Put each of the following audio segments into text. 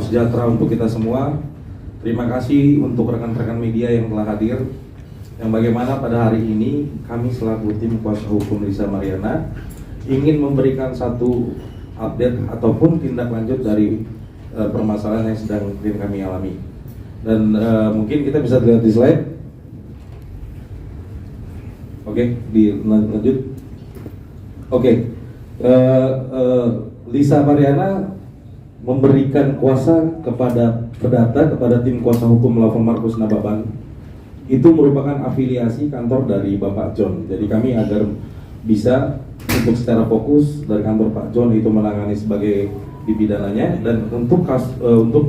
sejahtera untuk kita semua. Terima kasih untuk rekan-rekan media yang telah hadir. Yang bagaimana pada hari ini kami selaku tim kuasa hukum Lisa Mariana ingin memberikan satu update ataupun tindak lanjut dari permasalahan yang sedang tim kami alami. Dan mungkin kita bisa lihat di slide. Oke, lanjut. Oke, Lisa Mariana memberikan kuasa kepada perdata, kepada tim kuasa hukum Lafor Markus Nababan. Itu merupakan afiliasi kantor dari Bapak John. Jadi kami agar bisa untuk secara fokus dari kantor Pak John itu menangani sebagai dipidananya, dan untuk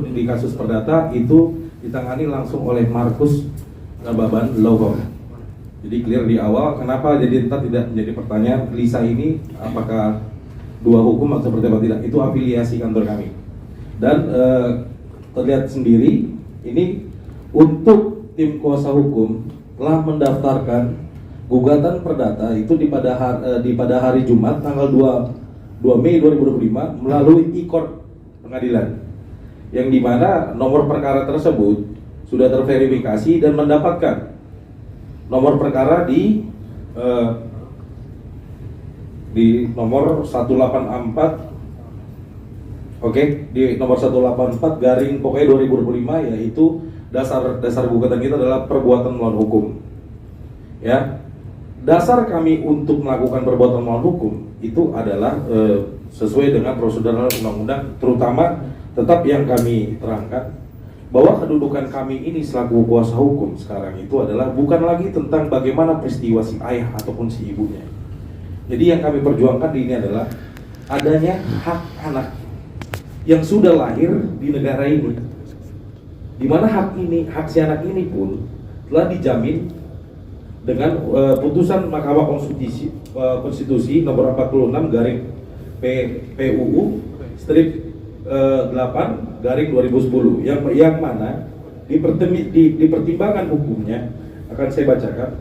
di kasus perdata itu ditangani langsung oleh Markus Nababan Law Firm. Jadi clear di awal. Kenapa jadi entah tidak menjadi pertanyaan Lisa ini apakah dua hukum atau seperti apa, tidak, itu afiliasi kantor kami. Dan terlihat sendiri ini untuk tim kuasa hukum telah mendaftarkan gugatan perdata itu di pada hari Jumat tanggal 2 Mei 2025 melalui e-court pengadilan, yang dimana nomor perkara tersebut sudah terverifikasi dan mendapatkan nomor perkara di nomor 184. Oke, di nomor 184 garing pokoknya 2025, yaitu dasar gugatan kita adalah perbuatan melawan hukum. Ya, dasar kami untuk melakukan perbuatan melawan hukum itu adalah sesuai dengan prosedur undang-undang, terutama tetap yang kami terangkan bahwa kedudukan kami ini selaku kuasa hukum sekarang itu adalah bukan lagi tentang bagaimana peristiwa si ayah ataupun si ibunya. Jadi yang kami perjuangkan di ini adalah adanya hak anak yang sudah lahir di negara ini, di mana hak si anak ini pun telah dijamin dengan putusan Mahkamah Konstitusi nomor 46 garing PUU strip 8 garing 2010 yang mana dipertimbangkan hukumnya akan saya bacakan.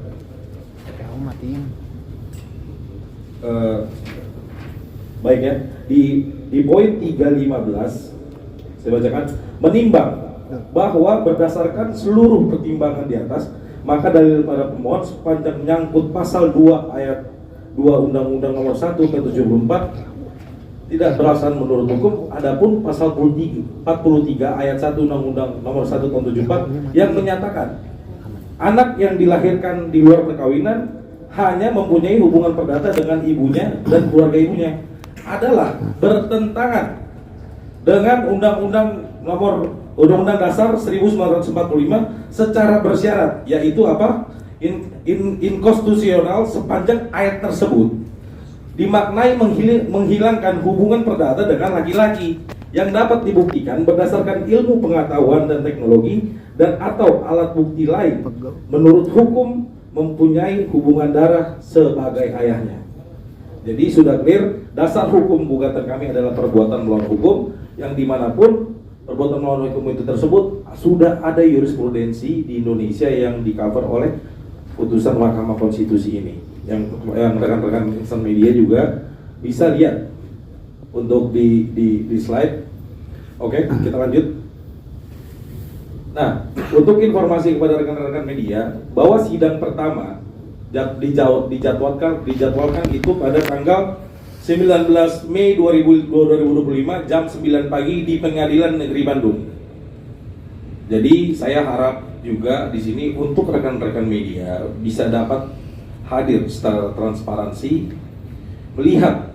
Baik ya, di poin 315 saya bacakan, menimbang bahwa berdasarkan seluruh pertimbangan di atas, maka dalil para pemohon sepanjang menyangkut pasal 2 ayat 2 Undang-Undang nomor 1 tahun 74 tidak beralasan menurut hukum. Adapun pasal 43 ayat 1 Undang-Undang nomor 1 tahun 74 yang menyatakan anak yang dilahirkan di luar perkawinan hanya mempunyai hubungan perdata dengan ibunya dan keluarga ibunya adalah bertentangan dengan Undang-Undang Dasar 1945 secara bersyarat, yaitu apa? Inkonstitusional sepanjang ayat tersebut dimaknai menghilangkan hubungan perdata dengan laki-laki yang dapat dibuktikan berdasarkan ilmu pengetahuan dan teknologi dan atau alat bukti lain menurut hukum mempunyai hubungan darah sebagai ayahnya. Jadi sudah clear, dasar hukum gugatan kami adalah perbuatan melawan hukum, yang dimanapun perbuatan melawan hukum itu tersebut sudah ada jurisprudensi di Indonesia yang di cover oleh putusan Mahkamah Konstitusi ini, yang rekan-rekan insan media juga bisa lihat untuk di slide. Oke, kita lanjut. Nah, untuk informasi kepada rekan-rekan media bahwa sidang pertama dijadwalkan itu pada tanggal 19 Mei 2025 jam 9 pagi di Pengadilan Negeri Bandung. Jadi saya harap juga di sini untuk rekan-rekan media bisa dapat hadir secara transparansi, melihat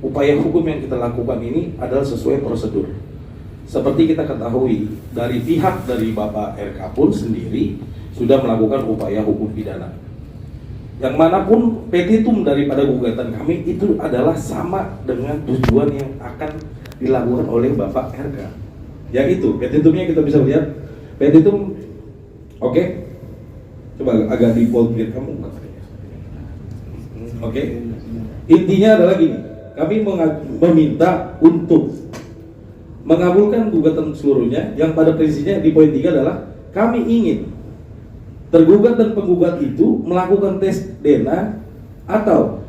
upaya hukum yang kita lakukan ini adalah sesuai prosedur. Seperti kita ketahui dari pihak dari Bapak RK pun sendiri sudah melakukan upaya hukum pidana. Yang manapun petitum daripada gugatan kami itu adalah sama dengan tujuan yang akan dilakukan oleh Bapak RK. Yaitu petitumnya kita bisa lihat. Petitum, oke. Coba agak di bold kamu. Oke. Intinya adalah gini, kami meminta untuk mengabulkan gugatan seluruhnya, yang pada prinsipnya di poin 3 adalah kami ingin tergugat dan penggugat itu melakukan tes DNA atau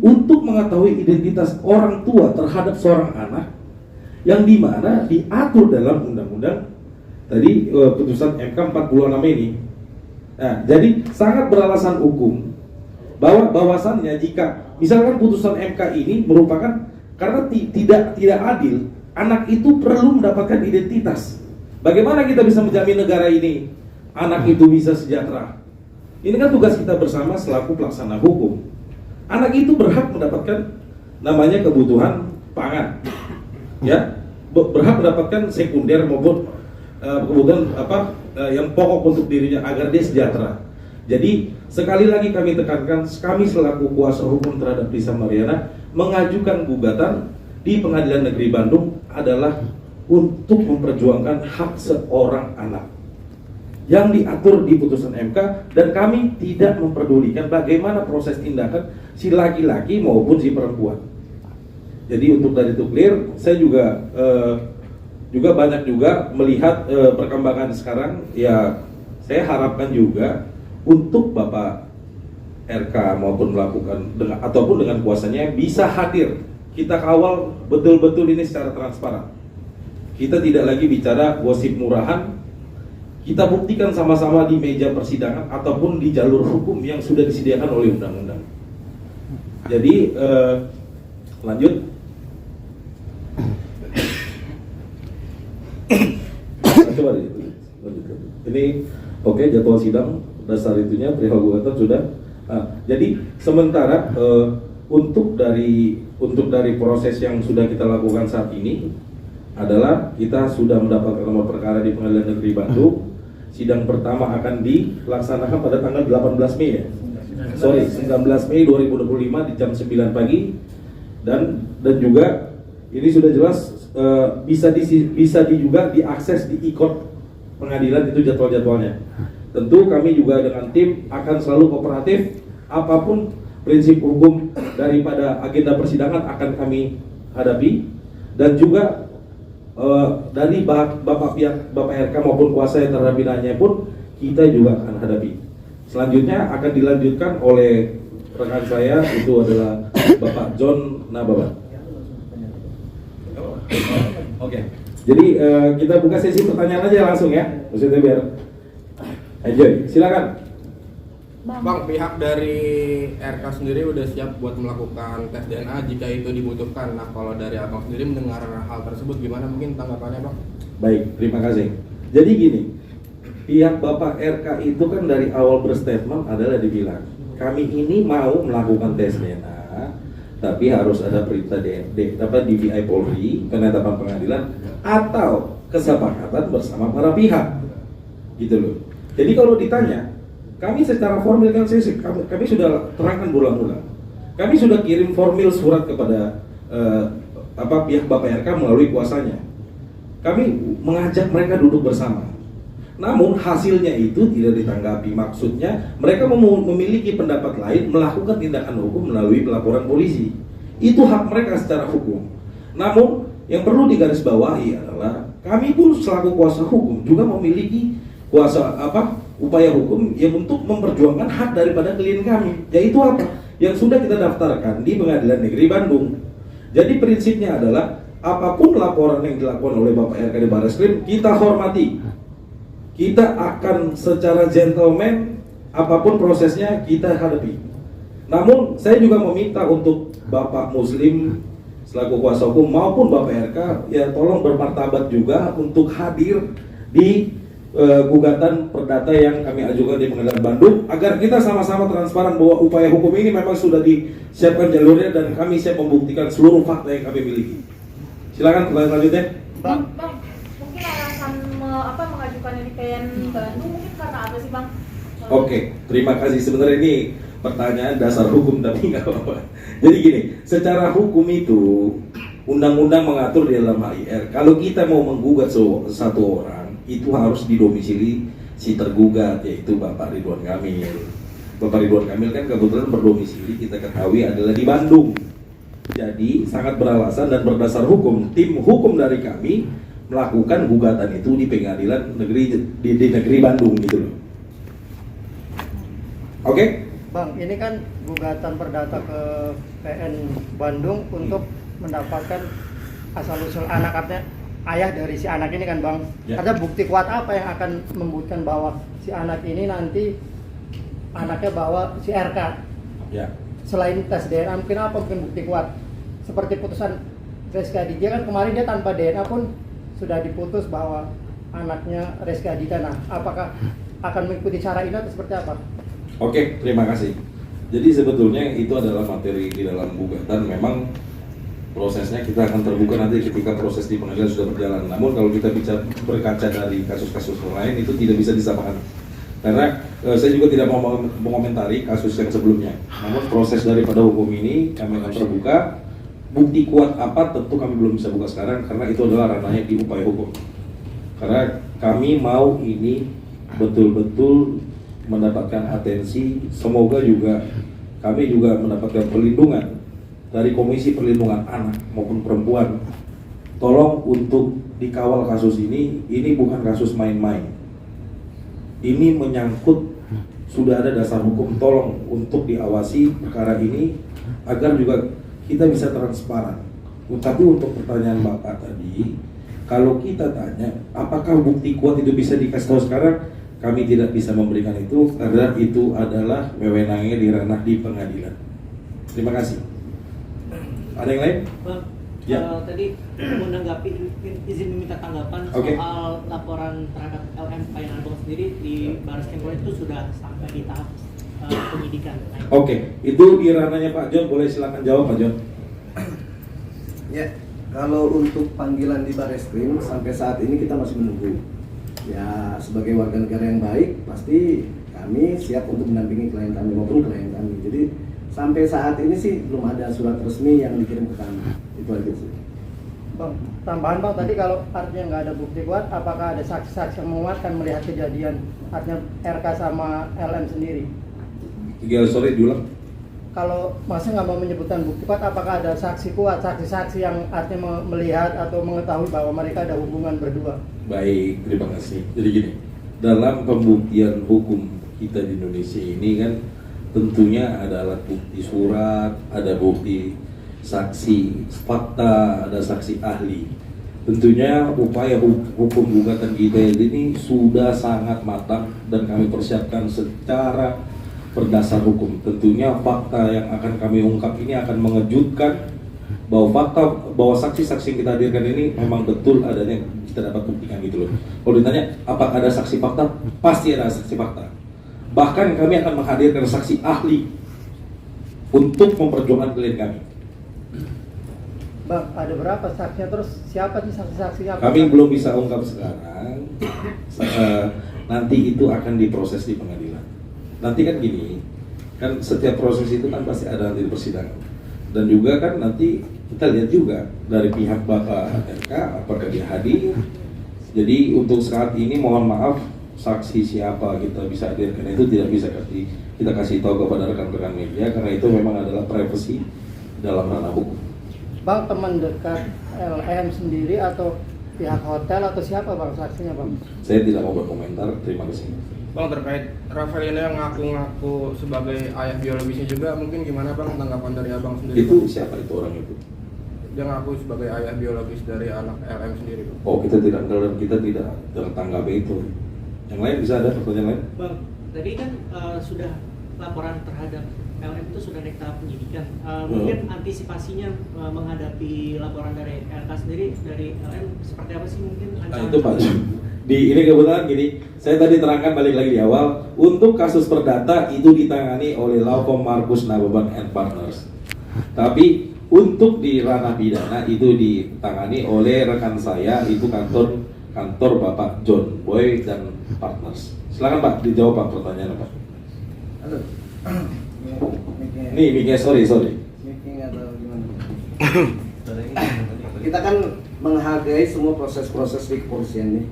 untuk mengetahui identitas orang tua terhadap seorang anak yang dimana diatur dalam undang-undang tadi putusan MK 46 ini. Nah, jadi sangat beralasan hukum bahwasannya jika misalkan putusan MK ini merupakan karena tidak adil, anak itu perlu mendapatkan identitas. Bagaimana kita bisa menjamin negara ini anak itu bisa sejahtera? Ini kan tugas kita bersama selaku pelaksana hukum. Anak itu berhak mendapatkan namanya kebutuhan pangan, ya, berhak mendapatkan sekunder maupun kebutuhan yang pokok untuk dirinya agar dia sejahtera. Jadi sekali lagi kami tekankan, kami selaku kuasa hukum terhadap Risa Mariana mengajukan gugatan di Pengadilan Negeri Bandung adalah untuk memperjuangkan hak seorang anak yang diatur di putusan MK, dan kami tidak memperdulikan bagaimana proses tindakan si laki-laki maupun si perempuan. Jadi untuk dari itu clear, saya juga banyak juga melihat perkembangan sekarang. Ya, saya harapkan juga untuk Bapak RK maupun melakukan ataupun dengan kuasanya bisa hadir. Kita kawal betul-betul ini secara transparan. Kita tidak lagi bicara gosip murahan. Kita buktikan sama-sama di meja persidangan ataupun di jalur hukum yang sudah disediakan oleh undang-undang. Jadi lanjut. Coba lanjut. Ini oke, jadwal sidang dasar itunya perihal gugatan sudah. Jadi sementara untuk dari proses yang sudah kita lakukan saat ini adalah kita sudah mendapatkan nomor perkara di Pengadilan Negeri Bandung. Sidang pertama akan dilaksanakan pada tanggal 18 Mei ya. 19 Mei 2025 di jam 9 pagi, dan juga ini sudah jelas bisa juga diakses di e-court pengadilan itu jadwal-jadwalnya. Tentu kami juga dengan tim akan selalu kooperatif, apapun prinsip hukum daripada agenda persidangan akan kami hadapi, dan juga dari Bapak RK maupun kuasa yang terhadap binanya pun kita juga akan hadapi. Selanjutnya akan dilanjutkan oleh rekan saya, itu adalah Bapak John Nababan. Oke. Jadi kita buka sesi pertanyaan aja langsung ya, maksudnya biar enjoy. Silakan. Bang, pihak dari RK sendiri udah siap buat melakukan tes DNA jika itu dibutuhkan. Nah, kalau dari abang sendiri mendengar hal tersebut gimana, mungkin tanggapannya bang? Baik, terima kasih. Jadi gini, pihak Bapak RK itu kan dari awal berstatement adalah dibilang kami ini mau melakukan tes DNA, tapi harus ada perintah DVI Polri, penetapan pengadilan, atau kesepakatan bersama para pihak, gitu loh. Jadi kalau ditanya, kami secara formil kan kami sudah terangkan berulang-ulang. Kami sudah kirim formil surat kepada pihak Bapak RK melalui kuasanya. Kami mengajak mereka duduk bersama. Namun hasilnya itu tidak ditanggapi. Maksudnya mereka memiliki pendapat lain, melakukan tindakan hukum melalui pelaporan polisi. Itu hak mereka secara hukum. Namun yang perlu digarisbawahi adalah kami pun selaku kuasa hukum juga memiliki upaya hukum yang untuk memperjuangkan hak daripada klien kami, yaitu apa? Yang sudah kita daftarkan di Pengadilan Negeri Bandung. Jadi prinsipnya adalah apapun laporan yang dilakukan oleh Bapak RK di Barreskrim, kita hormati. Kita akan secara gentleman, apapun prosesnya kita hadapi. Namun saya juga meminta untuk Bapak Muslim selaku kuasa hukum maupun Bapak RK, ya tolong bermartabat juga untuk hadir di gugatan perdata yang kami ajukan di Pengadilan Bandung, agar kita sama-sama transparan bahwa upaya hukum ini memang sudah disiapkan jalurnya dan kami siap membuktikan seluruh fakta yang kami miliki. Silakan selanjutnya. Bang, mungkin alasan mengajukannya di PN Bandung mungkin karena apa sih bang? Oke, terima kasih. Sebenarnya ini pertanyaan dasar hukum tapi nggak apa-apa. Jadi gini, secara hukum itu undang-undang mengatur di dalam HIR, kalau kita mau menggugat satu orang itu harus didomisili si tergugat, yaitu Bapak Ridwan Kamil. Bapak Ridwan Kamil kan kebetulan berdomisili kita ketahui adalah di Bandung. Jadi sangat beralasan dan berdasar hukum, tim hukum dari kami melakukan gugatan itu di Pengadilan Negeri di Negeri Bandung gitu loh. Oke? Bang, ini kan gugatan perdata ke PN Bandung untuk mendapatkan asal usul anak, artinya ayah dari si anak ini kan Bang. Ya. Ada bukti kuat apa yang akan membuktikan bahwa si anak ini nanti anaknya bawa si RK? Ya. Selain tes DNA mungkin apa mungkin bukti kuat? Seperti putusan Reski Aditya kan kemarin dia tanpa DNA pun sudah diputus bahwa anaknya Reski Aditya. Nah, apakah akan mengikuti cara ini atau seperti apa? Oke, terima kasih. Jadi sebetulnya itu adalah materi di dalam gugatan. Memang prosesnya kita akan terbuka nanti ketika proses di pengadilan sudah berjalan. Namun kalau kita bicara berkaca dari kasus-kasus lain itu tidak bisa disamakan. Karena saya juga tidak mau mengomentari kasus yang sebelumnya. Namun proses daripada hukum ini kami akan terbuka. Bukti kuat apa tentu kami belum bisa buka sekarang karena itu adalah ranahnya di upaya hukum. Karena kami mau ini betul-betul mendapatkan atensi, semoga juga kami juga mendapatkan perlindungan dari Komisi Perlindungan Anak maupun Perempuan. Tolong untuk dikawal kasus ini bukan kasus main-main. Ini menyangkut, sudah ada dasar hukum, tolong untuk diawasi perkara ini agar juga kita bisa transparan. Tapi untuk pertanyaan Bapak tadi, kalau kita tanya apakah bukti kuat itu bisa dikasih tahu sekarang, kami tidak bisa memberikan itu karena itu adalah wewenangnya di ranah di pengadilan. Terima kasih. Ada yang lain? Bang, Ya. tadi menanggapi izin meminta tanggapan Oke. soal laporan terhadap LM Painan Bang sendiri di Baris Krim Polri itu sudah sampai di tahap penyidikan. Oke, itu di ranahnya Pak John, boleh silakan jawab Pak John. Ya, kalau untuk panggilan di Bareskrim sampai saat ini kita masih menunggu. Ya, sebagai warga negara yang baik, pasti kami siap untuk mendampingi klien kami maupun klien kami. Jadi sampai saat ini sih belum ada surat resmi yang dikirim ke kami. Itu aja sih. Bang, tambahan Bang, tadi kalau artinya nggak ada bukti kuat, apakah ada saksi-saksi yang menguatkan melihat kejadian artinya RK sama LM sendiri? Sorry diulang. Kalau masih nggak mau menyebutkan bukti kuat, apakah ada saksi kuat, saksi-saksi yang artinya melihat atau mengetahui bahwa mereka ada hubungan berdua? Baik, terima kasih. Jadi gini, dalam pembuktian hukum kita di Indonesia ini kan tentunya ada alat bukti surat, ada bukti saksi fakta, ada saksi ahli. Tentunya upaya hukum gugatan kita ini sudah sangat matang dan kami persiapkan secara berdasar hukum. Tentunya fakta yang akan kami ungkap ini akan mengejutkan bahwa saksi-saksi yang kita hadirkan ini memang betul adanya, kita dapat buktikan gitu loh. Kalau ditanya apakah ada saksi fakta, pasti ada saksi fakta. Bahkan kami akan menghadirkan saksi ahli untuk memperjuangkan klien kami. Bang, ada berapa saksinya, terus siapa sih saksi-saksinya? Kami belum bisa ungkap sekarang. Nanti itu akan diproses di pengadilan. Nanti kan gini, kan setiap proses itu kan pasti ada nanti di persidangan. Dan juga kan nanti kita lihat juga dari pihak Bapak RK apakah dia hadir. Jadi untuk saat ini mohon maaf saksi siapa kita bisa hadirkan itu tidak bisa kita kasih tahu kepada rekan-rekan media karena itu memang adalah privasi dalam ranah hukum. Bang, teman dekat LM sendiri atau pihak hotel atau siapa Bang saksinya Bang? Saya tidak mau berkomentar, terima kasih. Bang, terkait Rafael ini yang ngaku-ngaku sebagai ayah biologisnya juga, mungkin gimana Bang tanggapan dari Abang sendiri? Itu siapa itu orang itu? Dia ngaku sebagai ayah biologis dari anak LM sendiri Bang. Oh, kita tidak kenal dan kita tidak tertanggapi itu. Yang lain bisa ada pertanyaan lain? Bang, tadi kan sudah laporan terhadap LM itu sudah naik tahap penyidikan. Mungkin antisipasinya menghadapi laporan dari RK sendiri dari LM seperti apa sih mungkin? Nah itu Pak. Ini kebetulan gini, saya tadi terangkan balik lagi di awal, untuk kasus perdata itu ditangani oleh Law Firm Markus Nababan and Partners. Tapi untuk di ranah pidana itu ditangani oleh rekan saya, itu kantor Bapak John Boy dan Partners. Silakan Pak, dijawab Pak pertanyaan Pak. Halo. Nih, miknya sorry. Meeting atau gimana? Kita kan menghargai semua proses-proses di kepolisian nih.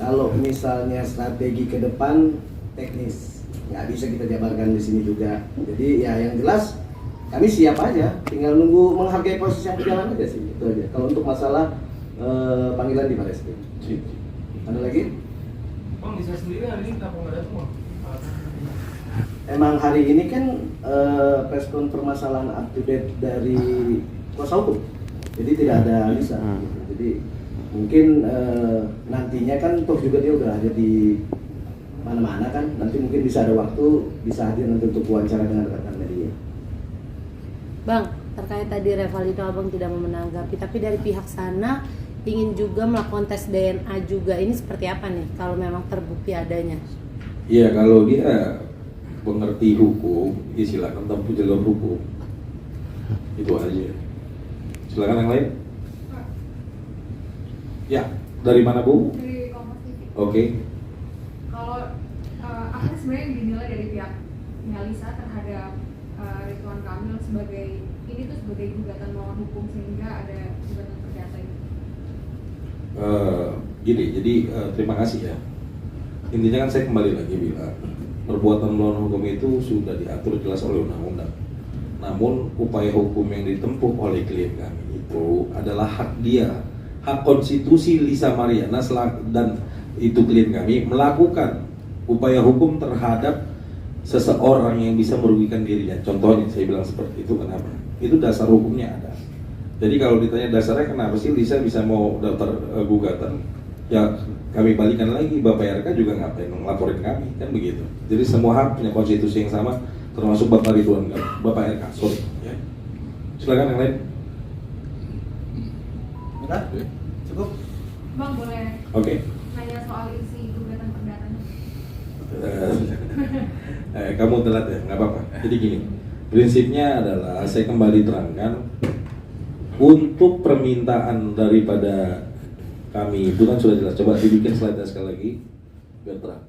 Kalau misalnya strategi ke depan teknis, nggak bisa kita jabarkan di sini juga. Jadi ya yang jelas kami siap aja, tinggal nunggu menghargai proses yang berjalan aja sih, itu aja. Kalau untuk masalah panggilan di Bareskrim. Ada lagi? Bang, bisa sendiri hari ini kenapa nggak datang Bang? Emang hari ini kan preskon permasalahan up to date dari kuasa hukum. Jadi tidak ada bisa. Jadi mungkin nantinya kan toh juga dia udah ada di mana-mana kan. Nanti mungkin bisa ada waktu bisa hadir nanti untuk wawancara dengan rekan media. Bang, terkait tadi Revalino abang tidak mau menanggapi, tapi dari pihak sana ingin juga melakukan tes DNA juga. Ini seperti apa nih kalau memang terbukti adanya? Iya, kalau dia mengerti hukum, ya silakan tempuh jalur hukum. Itu aja. Silakan yang lain. Ya, dari mana Bu? Dari Kompas TV. Oke. Kalau apa sebenarnya yang dinilai dari pihak Melisa terhadap Ridwan Kamil sebagai ini tuh sebagai gugatan melawan hukum sehingga ada gugatan perdata ini? Gini, jadi terima kasih ya. Intinya kan saya kembali lagi bilang perbuatan melawan hukum itu sudah diatur jelas oleh undang-undang. Namun upaya hukum yang ditempuh oleh klien kami itu adalah hak dia, hak konstitusi Lisa Mariana dan itu klien kami melakukan upaya hukum terhadap seseorang yang bisa merugikan dirinya. Contohnya saya bilang seperti itu, kenapa? Itu dasar hukumnya ada. Jadi kalau ditanya dasarnya kenapa sih Lisa bisa mau daftar gugatan, ya kami balikan lagi, Bapak RK juga ngapain ngelaporin kami, kan begitu. Jadi semua hak punya konstitusi yang sama, termasuk Bapak Ridwan, Bapak RK, sorry. Ya. Silakan yang lain. Udah? Cukup? Bang boleh Oke. nanya soal isi gugatan perdatanya? Kamu telat ya, nggak apa-apa. Jadi gini, prinsipnya adalah saya kembali terangkan untuk permintaan daripada kami itu kan sudah jelas. Coba dibikin slide sekali lagi biar terang.